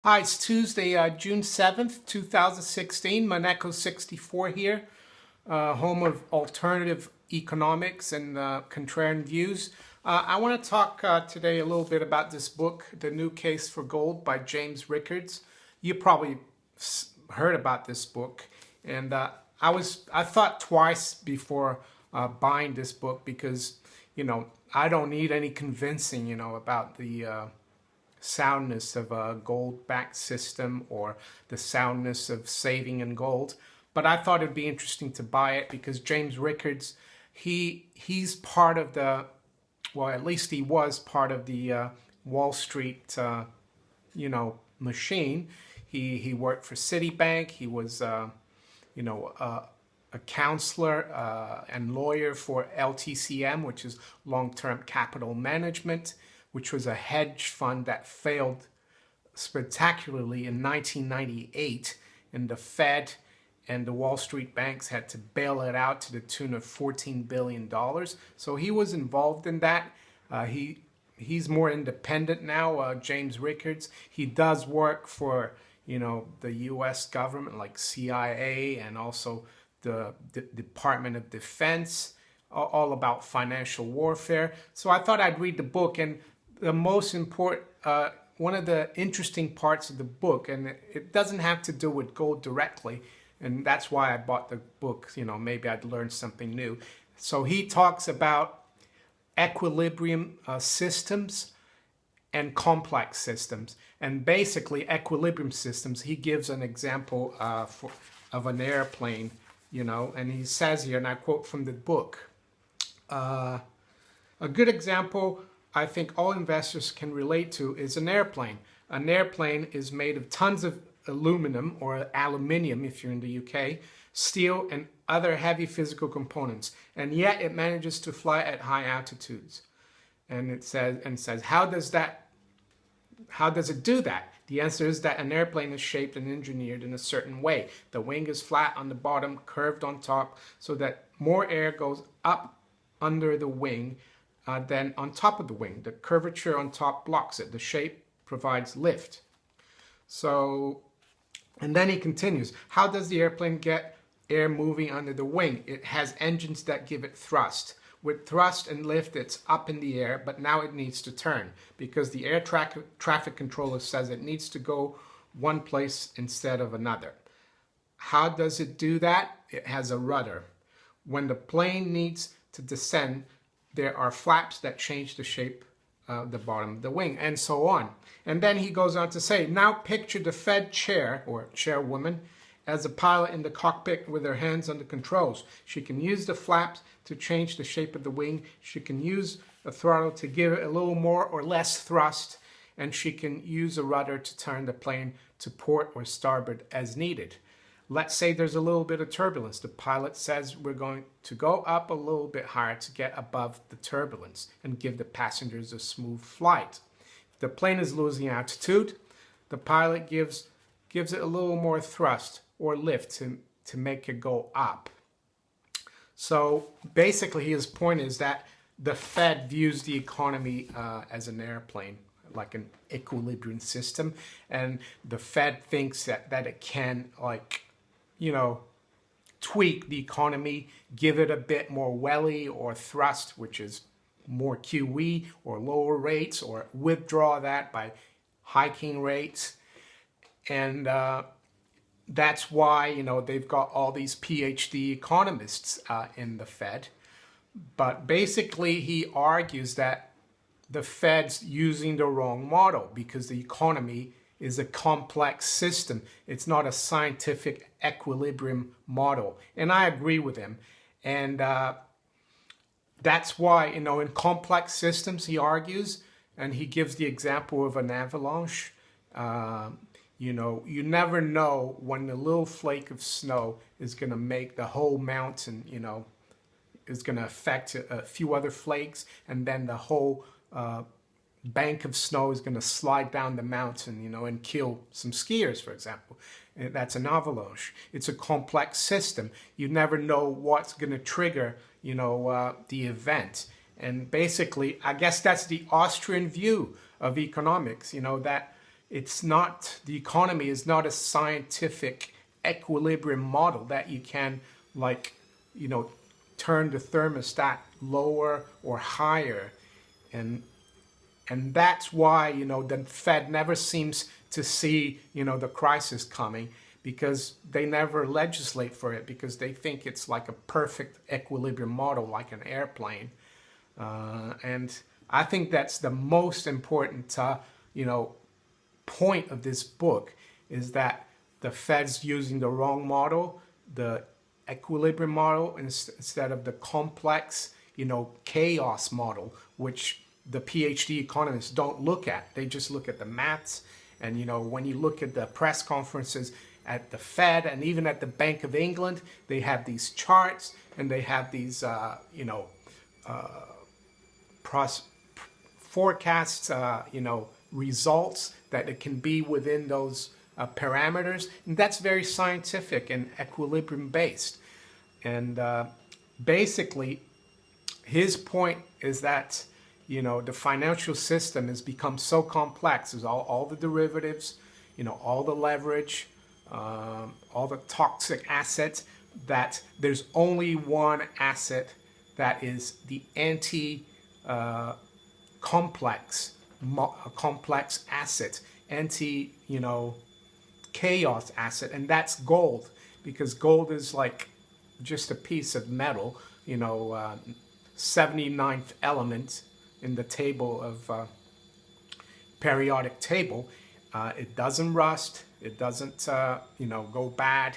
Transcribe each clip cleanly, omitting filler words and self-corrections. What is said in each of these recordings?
Hi, it's Tuesday, June 7th, 2016. Maneko 64 here, home of alternative economics and contrarian views. I want to talk today a little bit about this book, The New Case for Gold by James Rickards. You probably heard about this book, and I thought twice before buying this book because, I don't need any convincing, about the soundness of a gold-backed system or the soundness of saving in gold. But I thought it'd be interesting to buy it because James Rickards, he's part of the, well, at least he was part of the Wall Street, machine. He worked for Citibank. He was, a counselor and lawyer for LTCM, which is Long-Term Capital Management, which was a hedge fund that failed spectacularly in 1998, and the Fed and the Wall Street banks had to bail it out to the tune of $14 billion. So he was involved in that. He's more independent now, James Rickards. He does work for, the U.S. government, like CIA, and also the Department of Defense, all about financial warfare. So I thought I'd read the book, and the most important, one of the interesting parts of the book, and it doesn't have to do with gold directly, and that's why I bought the book. Maybe I'd learn something new. So he talks about equilibrium systems and complex systems. And basically, equilibrium systems, he gives an example of an airplane, and he says here, and I quote from the book, a good example I think all investors can relate to is an airplane. An airplane is made of tons of aluminum, or aluminium if you're in the UK, steel, and other heavy physical components, and yet it manages to fly at high altitudes. And it says, how does it do that? The answer is that an airplane is shaped and engineered in a certain way. The wing is flat on the bottom, curved on top, so that more air goes up under the wing than on top of the wing. The curvature on top blocks it. The shape provides lift. So, and then he continues, how does the airplane get air moving under the wing? It has engines that give it thrust. With thrust and lift, it's up in the air, but now it needs to turn because the air traffic controller says it needs to go one place instead of another. How does it do that? It has a rudder. When the plane needs to descend, there are flaps that change the shape of the bottom of the wing, and so on. And then he goes on to say, now picture the Fed chair, or chairwoman, as a pilot in the cockpit with her hands on the controls. She can use the flaps to change the shape of the wing. She can use a throttle to give it a little more or less thrust, and she can use a rudder to turn the plane to port or starboard as needed. Let's say there's a little bit of turbulence. The pilot says we're going to go up a little bit higher to get above the turbulence and give the passengers a smooth flight. If the plane is losing altitude, the pilot gives it a little more thrust or lift to make it go up. So basically his point is that the Fed views the economy as an airplane, like an equilibrium system, and the Fed thinks that it can, tweak the economy, give it a bit more welly or thrust, which is more QE, or lower rates, or withdraw that by hiking rates. And that's why, they've got all these PhD economists in the Fed. But basically, he argues that the Fed's using the wrong model because the economy is a complex system. It's not a scientific equilibrium model. And I agree with him. And that's why, in complex systems, he argues, and he gives the example of an avalanche. You never know when the little flake of snow is going to make the whole mountain, is going to affect a few other flakes, and then the whole bank of snow is going to slide down the mountain, and kill some skiers, for example. That's an avalanche. It's a complex system. You never know what's going to trigger, the event. And basically, I guess that's the Austrian view of economics, that the economy is not a scientific equilibrium model that you can, like, turn the thermostat lower or higher. And that's why, the Fed never seems to see, the crisis coming, because they never legislate for it, because they think it's like a perfect equilibrium model, like an airplane. And I think that's the most important, point of this book, is that the Fed's using the wrong model, the equilibrium model, instead of the complex, chaos model, which the PhD economists don't look at. They just look at the maths. And, when you look at the press conferences at the Fed and even at the Bank of England, they have these charts and they have these, forecasts, results that it can be within those parameters. And that's very scientific and equilibrium based. And basically, his point is that, the financial system has become so complex. There's all the derivatives, all the leverage, all the toxic assets, that there's only one asset that is the complex asset, chaos asset, and that's gold, because gold is like just a piece of metal, 79th element in the table of periodic table. It doesn't rust, it doesn't go bad,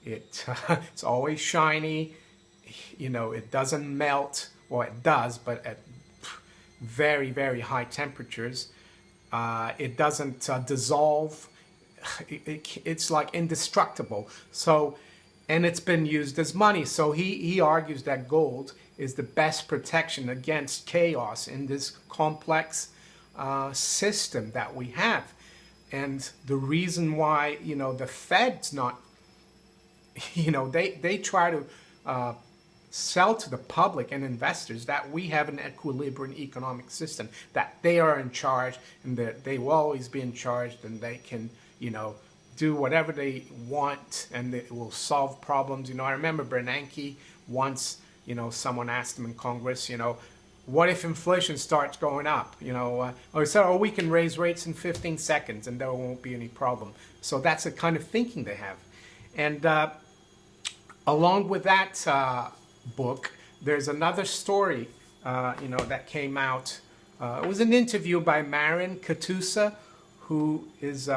it's always shiny, it doesn't melt. Well, it does, but at very, very high temperatures. It doesn't dissolve. It's like indestructible. So, and it's been used as money. So he argues that gold is the best protection against chaos in this complex system that we have. And the reason why, the Fed's not, they try to sell to the public and investors that we have an equilibrium economic system, that they are in charge and that they will always be in charge, and they can, do whatever they want and it will solve problems. I remember Bernanke once, someone asked him in Congress, what if inflation starts going up? He said, we can raise rates in 15 seconds and there won't be any problem. So that's the kind of thinking they have. And along with that book, there's another story, that came out. It was an interview by Marin Katusa, who is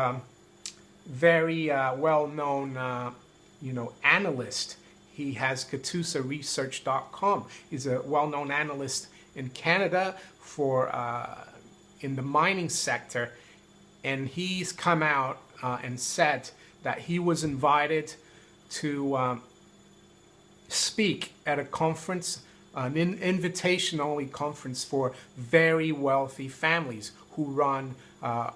very well-known, analyst. He has KatusaResearch.com. He's a well-known analyst in Canada for in the mining sector, and he's come out and said that he was invited to speak at a conference, an invitation-only conference for very wealthy families who run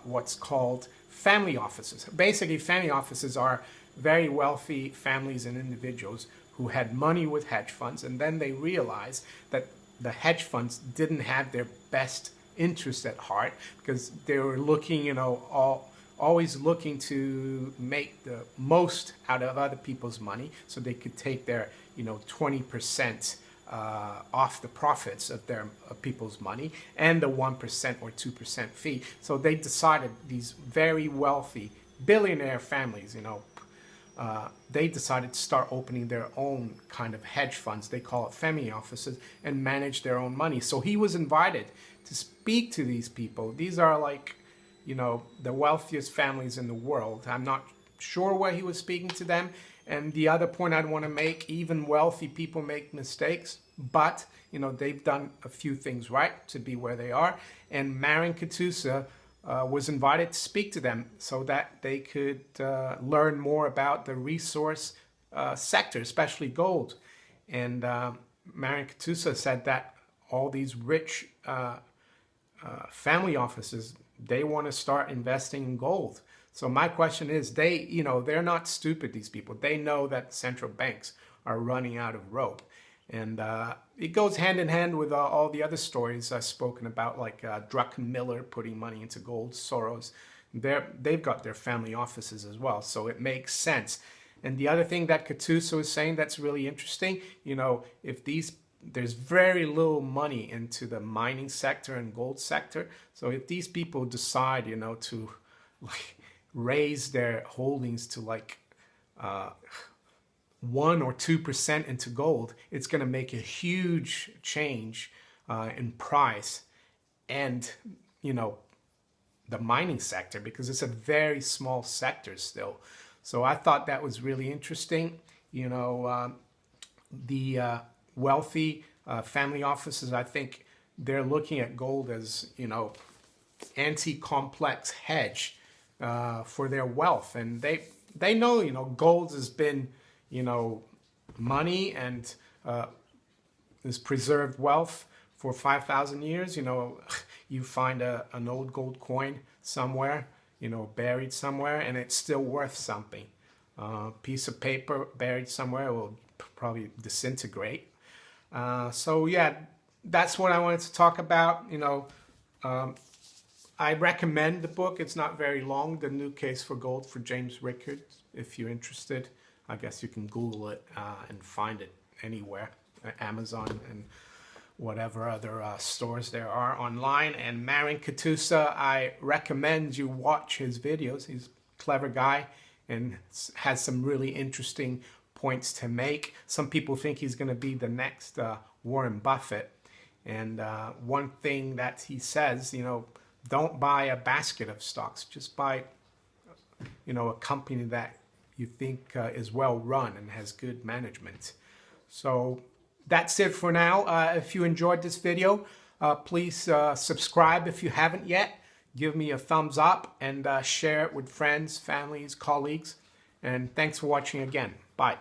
what's called family offices. Basically, family offices are very wealthy families and individuals who had money with hedge funds, and then they realized that the hedge funds didn't have their best interest at heart, because they were looking, always looking to make the most out of other people's money so they could take their 20% off the profits of people's money, and the 1% or 2% fee. So they decided, these very wealthy billionaire families, they decided to start opening their own kind of hedge funds. They call it family offices, and manage their own money. So he was invited to speak to these people. These are like, the wealthiest families in the world. I'm not sure why he was speaking to them. And the other point I'd want to make, even wealthy people make mistakes, but, they've done a few things right to be where they are. And Marin Katusa was invited to speak to them so that they could learn more about the resource sector, especially gold. And Marin Katusa said that all these rich family offices, they want to start investing in gold. So my question is, they're not stupid, these people. They know that central banks are running out of rope. And it goes hand in hand with all the other stories I've spoken about, like Druckenmiller putting money into gold, Soros they've got their family offices as well, so it makes sense. And the other thing that Katusa was saying that's really interesting, if there's very little money into the mining sector and gold sector. So if these people decide, to like raise their holdings to like 1 or 2% into gold, it's going to make a huge change in price and, the mining sector, because it's a very small sector still. So I thought that was really interesting. The wealthy family offices, I think they're looking at gold as, anti-complex hedge for their wealth. And they know, gold has been, money and is preserved wealth for 5,000 years. You find an old gold coin somewhere, buried somewhere, and it's still worth something. Piece of paper buried somewhere will probably disintegrate. So yeah, that's what I wanted to talk about. I recommend the book. It's not very long, The New Case for Gold for James Rickards. If you're interested, I guess you can Google it and find it anywhere, Amazon and whatever other stores there are online. And Marin Katusa, I recommend you watch his videos. He's a clever guy and has some really interesting points to make. Some people think he's going to be the next Warren Buffett. And one thing that he says, don't buy a basket of stocks. Just buy, a company that you think is well run and has good management. So that's it for now. If you enjoyed this video, please subscribe if you haven't yet. Give me a thumbs up and share it with friends, families, colleagues. And thanks for watching again. Bye.